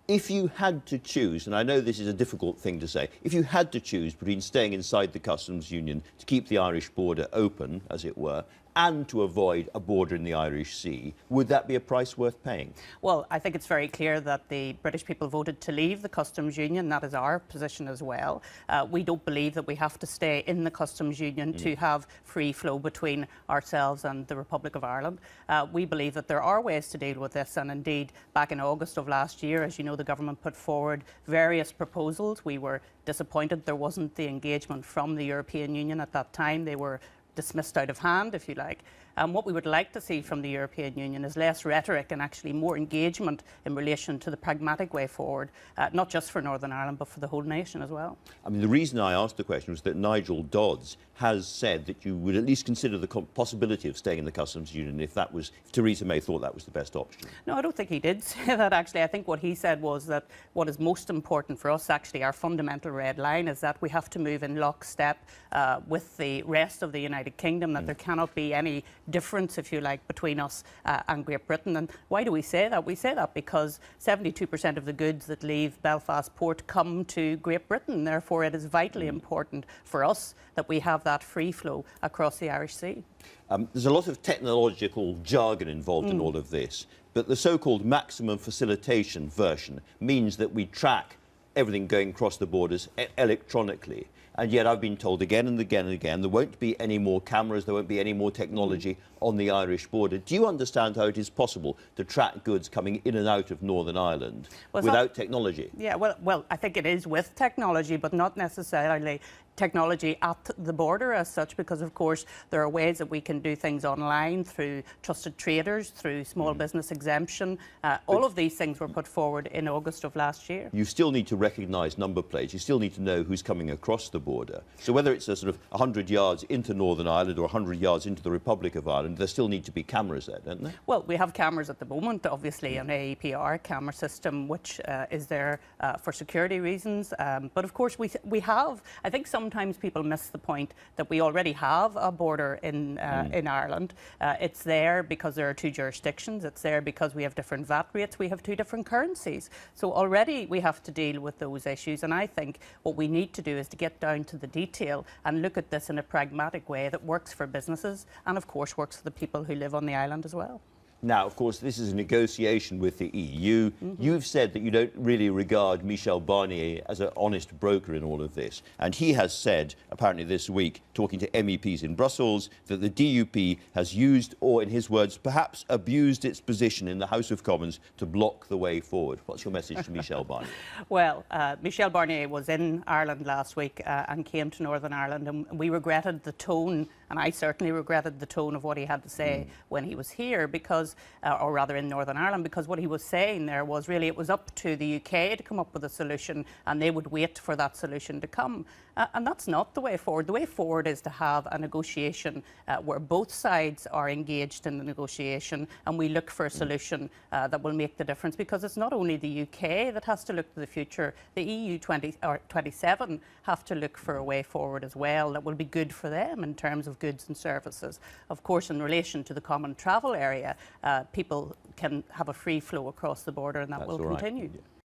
If you had to choose, and I know this is a difficult thing to say, if you had to choose between staying inside the customs union to keep the Irish border open, as it were, and to avoid a border in the Irish Sea, would that be a price worth paying? Well, I think it's very clear that the British people voted to leave the customs union. That is our position as well. We don't believe that we have to stay in the customs union to have free flow between ourselves and the Republic of Ireland. We believe that there are ways to deal with this, and indeed back in August of last year, as you know, the government put forward various proposals. We were disappointed there wasn't the engagement from the European Union at that time. They were dismissed out of hand, if you like. What we would like to see from the European Union is less rhetoric and actually more engagement in relation to the pragmatic way forward, not just for Northern Ireland, but for the whole nation as well. I mean, the reason I asked the question was that Nigel Dodds has said that you would at least consider the possibility of staying in the customs union if Theresa May thought that was the best option. No, I don't think he did say that, actually. I think what he said was that what is most important for us, actually, our fundamental red line, is that we have to move in lockstep with the rest of the United Kingdom, that there cannot be any difference, if you like, between us and Great Britain. And why do we say that? We say that because 72% of the goods that leave Belfast port come to Great Britain. Therefore, it is vitally important for us that we have that free flow across the Irish Sea. There's a lot of technological jargon involved in all of this, but the so-called maximum facilitation version means that we track everything going across the borders electronically. And yet I've been told again and again and again there won't be any more cameras, there won't be any more technology on the Irish border. Do you understand how it is possible to track goods coming in and out of Northern Ireland without technology? Yeah, well, I think it is with technology, but not necessarily technology at the border as such, because of course there are ways that we can do things online through trusted traders, through small business exemption. All of these things were put forward in August of last year. You still need to recognise number plates, you still need to know who's coming across the border. So whether it's a sort of 100 yards into Northern Ireland or 100 yards into the Republic of Ireland, there still need to be cameras there, don't there? Well, we have cameras at the moment, obviously, an AEPR camera system, which is there for security reasons. But of course we have, I think sometimes people miss the point that we already have a border in Ireland. It's there because there are two jurisdictions. It's there because we have different VAT rates. We have two different currencies. So already we have to deal with those issues. And I think what we need to do is to get down to the detail and look at this in a pragmatic way that works for businesses and, of course, works for the people who live on the island as well. Now, of course, this is a negotiation with the EU. You've said that you don't really regard Michel Barnier as an honest broker in all of this. And he has said, apparently this week, talking to MEPs in Brussels, that the DUP has used, or in his words, perhaps abused its position in the House of Commons to block the way forward. What's your message to Michel Barnier? Well, Michel Barnier was in Ireland last week and came to Northern Ireland, and we regretted the tone, and I certainly regretted the tone of what he had to say when he was here, because or rather in Northern Ireland, because what he was saying there was really it was up to the UK to come up with a solution and they would wait for that solution to come. And that's not the way forward. The way forward is to have a negotiation where both sides are engaged in the negotiation and we look for a solution that will make the difference, because it's not only the UK that has to look to the future, the EU 27 have to look for a way forward as well that will be good for them in terms of goods and services. Of course, in relation to the common travel area, people can have a free flow across the border, and that will continue.